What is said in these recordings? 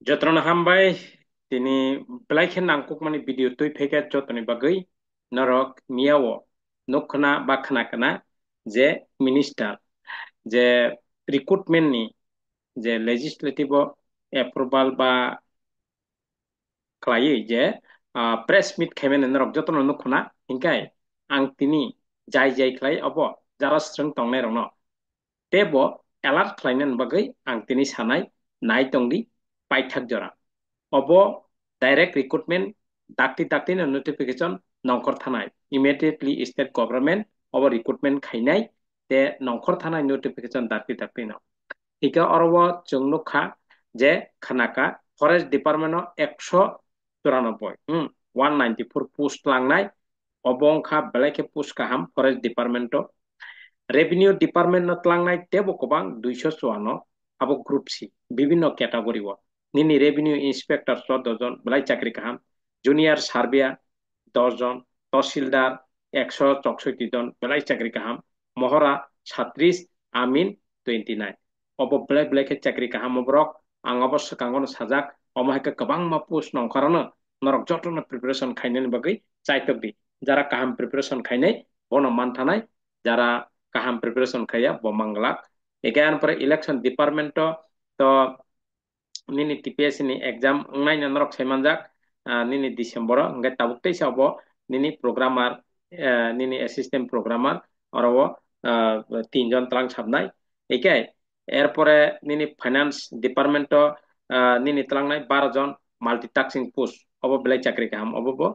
Jotron hambay tini belaiken nangkuk mani video tui peket jotoni bagai norok miawo nokna bakna kana je minister je recruitment ni je legislative approval ba klai je press meet khemen norok jotono nokna hingkai ang tini jai jai klai obo jara streng tongnai rokno tebo alert khlainan bagai ang tini sanai nai tongdi paithak jora obo direct recruitment dakti dakti na notification nongkor thanai immediately state government obo recruitment khainai te nongkor thanai notification dakti dakti no ika orobo chung nukha je khanaka forest department o 194 194 post langnai obongkha belake post kaham forest department o revenue department no tlangnai tebo kobang 254 abo group C বিভিন্ন category o nini revenue inspector 14 John belai chakri kaham junior surveyor 10 John তহসিলদার 164 John belai chakri kaham mohora 36 amin 29 obo belai belai ke chakri kaham obrok ang obosya kangono sajak omahike kabang ma post nongkarano norok jotona preparation khainani bagai chaitokdi jara kaham preparation khainai bono manthanai jara kaham preparation khaya bomanglak egan pore election department to nini TPS ni exam ngai nanrok semanjak nini December ngai tabuk tei sabo nini programmer nini assistant programmer oro 3 John ত্রাং sabnai ekai এরপরে nini finance department nini tlangnai 12 John multitasking post obo belai chakri kaham obo bo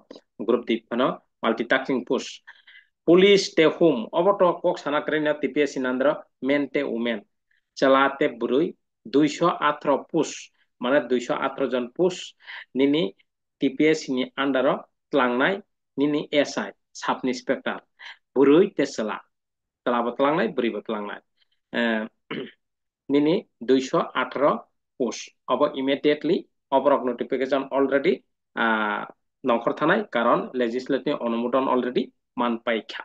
group di phano multitasking post police te home obo to kok sanakrina TPS nandra men te women চালাতে বুড়ই 218 পুষ মানে 218 জন পুষ নিনি TPS ni under ত্লাংনাই নিনি SI sub inspector বুড়ই তেসলা তলাবো ত্লাংনাই বুড়িবো ত্লাংনাই nini 218 পুষ অব ইমিডিয়েটলি অবরক নোটিফিকেশন অলরেডি নখর থানাই কারণ লেজিসলেটিভ অনুমোদন অলরেডি মান পাইখা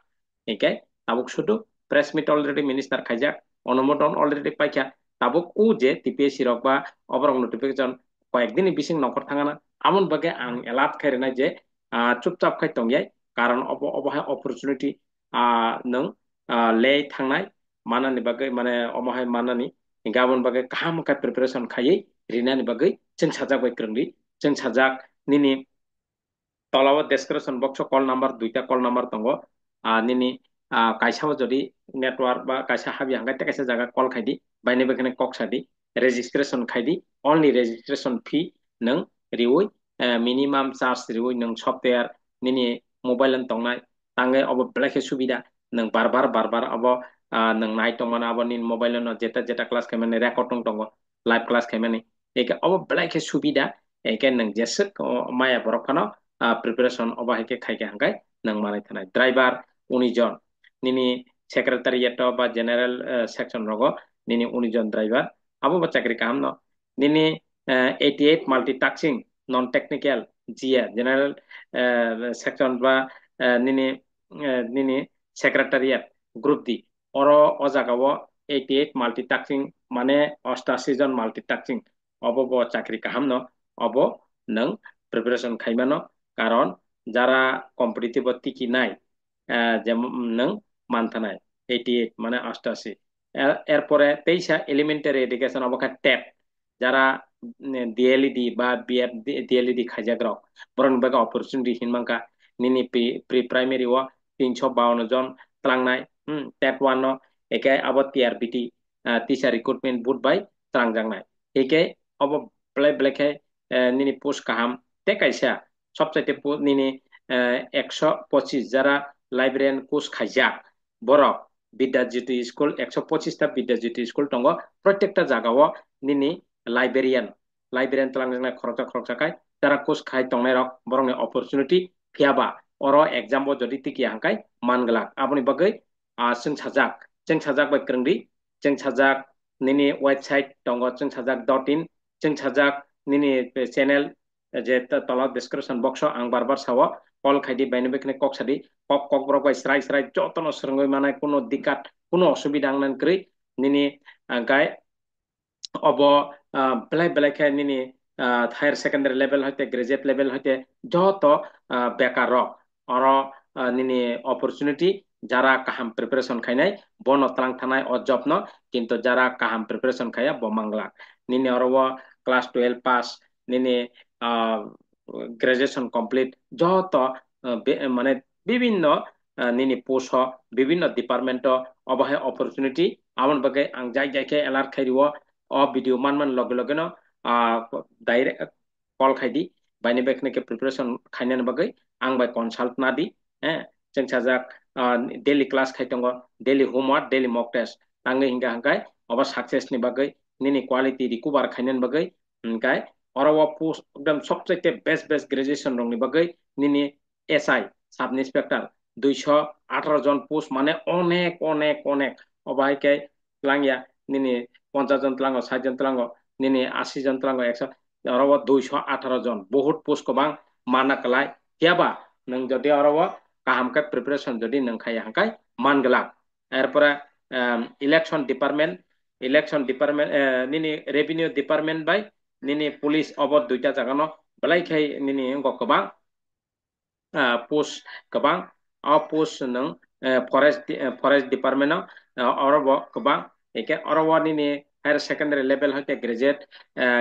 একে তাবুক শুধু প্রেস মিট অলরেডি মিনিস্টার খাইজাক অনুমোদন already পাইখা tabuk u je TPSC rok ba obrok notification কয়েকদিন বিসিং নখর থাঙানা আমন বাগে আং এলাত খাইরেনা je চুপচাপ খাই tongyai karon obo obohai opportunity nang le thangnai manani bagai mane omohai manani gabon bagai kaham ka preparation khayai rinani bagai jeng sajak bai krongdi jeng sajak nini tolawo description box call number duita call number tongo nini kaisa jodi network ba kaisa habi hangai te kaisa jaga call khaidi baine bekene kok sadi registration khaidi only registration fee nang riwoi minimum charge riwoi nang software nini mobile an tongnai tangai obo blake subida nang barbar obo nang nai tongmana abo nin mobile no jeta jeta class kemane record tong tongo live class kemane eke obo blake subida eke nang jesek maya borokano preparation oba heke khaike hangkai nang manai thanai driver 19 John nini secretariat ba general section rogo nini 19 John driver abo ba chakri kam no nini 88 multitasking non technical GA general section ba nini nini secretariat group di oro o jagao 88 multitasking মানে 88 জন multitasking obo bo chakri kaham no obo nang preparation খাইমানো কারণ যারা competitive টিকি নাই যেমন নং মানথানায় 88 মানে 88 এরপরে 23 elementary education অবকাশ ট্যাপ যারা ডিএলইডি বা বিএফ ডিএলইডি খাইজাগ্রক বরং বাগে অপরচুনিটি হিনমাঙ্কা নিনি প্রি প্রাইমারি ও 352 জন ত্লাংনাই ট্যাপ ওয়ান একে আবার টিআরবিটি টিচার রিক্রুটমেন্ট বুট বাই ত্রাংজাংনাই একে অব ব্লাই ব্লেকে নিনি পোস্ট কাহাম তে কাইসা সবচাইতে নিনি 125 যারা লাইব্রেরিয়ান কোর্স খাইজাক বরক বিদ্যাজ্যোতি স্কুল 125টা বিদ্যাজ্যোতি স্কুল দङ প্রত্যেকটা জায়গাও নিনি লাইব্রেরিয়ান লাইব্রেরিয়ান তলাংনা খরচা খরচাকাই তারা কোর্স খাই দংনাই রক বরং অপরচুনিটি ফিয়াবা অর एग्जाम बो जदि टिकि हांकाय मानगलाक आबनि बागै जों साजाक बाय krongdi जों साजाक निनि वेबसाइट दङ जों साजाक .in जों साजाक निनि चेनेल जे तला डिस्क्रिप्शन बक्स आं बारबार साव कल खाइदि बायनो बेखने कक सादि कक कक ब्रक बाय स्राय स्राय जतन सरंगै माने कोनो दिक्कत कोनो असुबिदा आंनान क्रै निनि गाय अब बेलाय बेलाय खाय निनि হায়ার সেকেন্ডারি লেভেল হইতে গ্রাজুয়েট লেভেল হইতে যত বেকার অর নিনি অপরচুনিটি যারা কাহাম প্রিপারেশন খাইনাই বন তলাং থানায় অজব কিন্তু যারা কাহাম প্রিপারেশন খাইয়া বমাংলা নিনি অরব ক্লাস 12 পাস নিনি গ্রাজুয়েশন কমপ্লিট যত মানে বিভিন্ন নিনি পোস্ট বিভিন্ন ডিপার্টমেন্ট অবহে অপরচুনিটি আমন বাকে आं जाय जायखे एलार्ट खाइरिव अ भिडियो मान लगे लगे न डाइरेक्ट कल खाइदि बायनि बेखने प्रिपारेशन खाइनान बागै आं बाय कनसाल्ट नादि जों साजाक डेली क्लास खाइतंग daily homework daily mock test आंगे हिंगा हांगाय अबा सक्सेस नि बागै निनि क्वालिटी रिकभार खाइनान बागै हांगाय अरवा पोस्ट एकदम सबसे बेस्ट बेस्ट ग्रेजुएशन रंनि बागै निनि एसआई साब इन्सपेक्टर 218 জন পোস্ট মানে অনেক অনেক অনেক অবাইকে লাঙ্গিয়া নিনি 50 জন তলাঙ্গ 60 জন তলাঙ্গ নিনি 80 জন তলাঙ্গ 100 অরব 218 জন বহুত পোস্ট কবাং মানা কলাই কিয়াবা নং যদি অরব কাহামকে প্রিপারেশন যদি নং খাই হাंकाय মানগলা এরপরে election department Nini revenue department by Nini police অবদ দুইটা জাগানো বলাই খাই নিনি গকবাং পোস্ট गोबां पोस्ट नों फरेस्ट डिपार्टमेंट अरब गोबां एके अरबनि नि हायर सेकेंडरी लेवल होते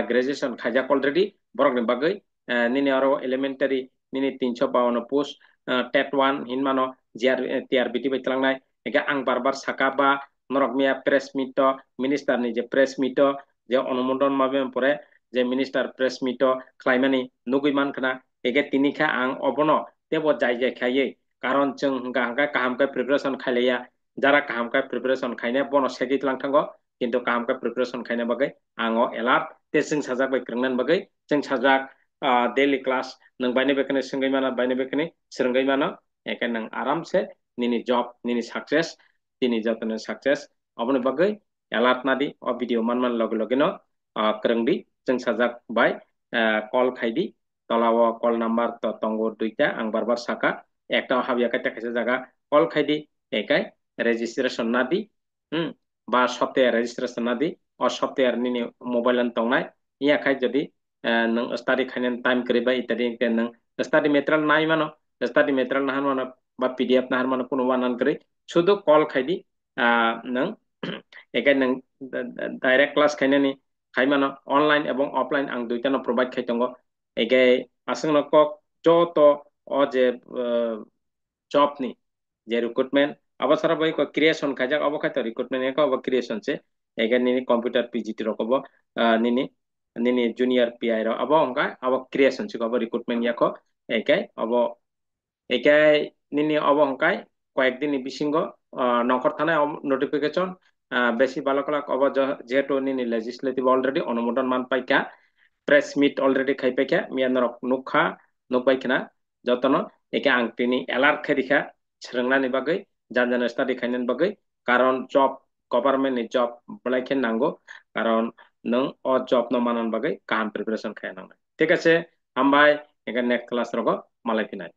ग्रेजुएशन खाजाक अलरेडी बरकनि बागै निनि अरब एलिमेंटारी निनि 352 पोस्ट टेट 1 हिनमानो टीआरबीटी बैतलांनाय एके आं बारबार साका बा नरक मिया प्रेस मीट मिनिस्टार नि जे प्रेस मीट जे अनुमोदन माबे परे जे मिनिस्टार प्रेस मीट खालामनानै नुगैमान खना एके तिनिखा आं अबनो तेबो जाय जाय खायै कारण जों हांगा काहामका प्रिपारेशन खाइलाया जारा काहामका प्रिपारेशन खाइने बनो सेगित लांथांगो किन्तु काहामका प्रिपारेशन खाइने बागै आङो एलार्ट ते जों साजाक बाय क्रंनान बागै जों साजाक डेली क्लास नों बायने बेखने सोंगै माना बायने बेखने सोंगै माना एके नों आराम से निनि जॉब निनि सक्सेस तिनि जतने सक्सेस अबने बागै एलार्ट नादि अ वीडियो मान लगे लगे न क्रंदी जों साजाक बाय कल खाइदी तलाव कल नंबर तो तंगो दुईटा आं बारबार साका একটা হাবিয়াকে টেকেছে জায়গা কল খাইদি একাই রেজিস্ট্রেশন না দি বা সফটওয়্যার রেজিস্ট্রেশন না দি অ সফটওয়্যার নিনি মোবাইল তংনাय ইয়াখাই যদি नों स्टाडी खाइनान टाइम करिबा इत्यादि नों स्टाडी मेटेरियल नाय मानो स्टाडी मेटेरियल नाहान मानो बा पीडीएफ नाहान मानो कोनो वानान करै शुधु कल खाइदी नों एकाय नों डाइरेक्ट क्लास खाइनानि खाइ मानो ऑनलाइन एवं ऑफलाइन आं दुइटानो प्रोवाइड खाइतंगो एकाय आसंग कक जत अ जे जॉब नि जे रिक्रूटमेंट अब सारा भाई को क्रिएशन खाजा अब खाय तो रिक्रूटमेंट एक अब क्रिएशन से एगे निनी कंप्यूटर पीजीटी रकब निनी निनी जूनियर पीआई रो अब हमका अब क्रिएशन से अब रिक्रूटमेंट याको एके अब एके निनी अब हमका কয়েকদিন বিসিঙ্গ নখর থানায় নোটিফিকেশন বেশি ভালো কলা अब যেহেতু নিনি লেজিসলেটিভ অলরেডি অনুমোদন মান পাইকা প্রেস মিট অলরেডি খাই পাইকা মিয়ানরক নুখা নুকবাইखना जतनो एके आं तिनि एलार्ट खेरिखा सोंनानै बागै जान स्टाडी खाइनान बागै कारण जॉब गवर्नमेंट नि जॉब बलाइखे नांगो कारण नों अ जॉब न मानन बागै काम प्रिपारेशन खायनांगो ठीक আছে हामबाय एके नेक्स्ट क्लास रगो मालाय फिनाय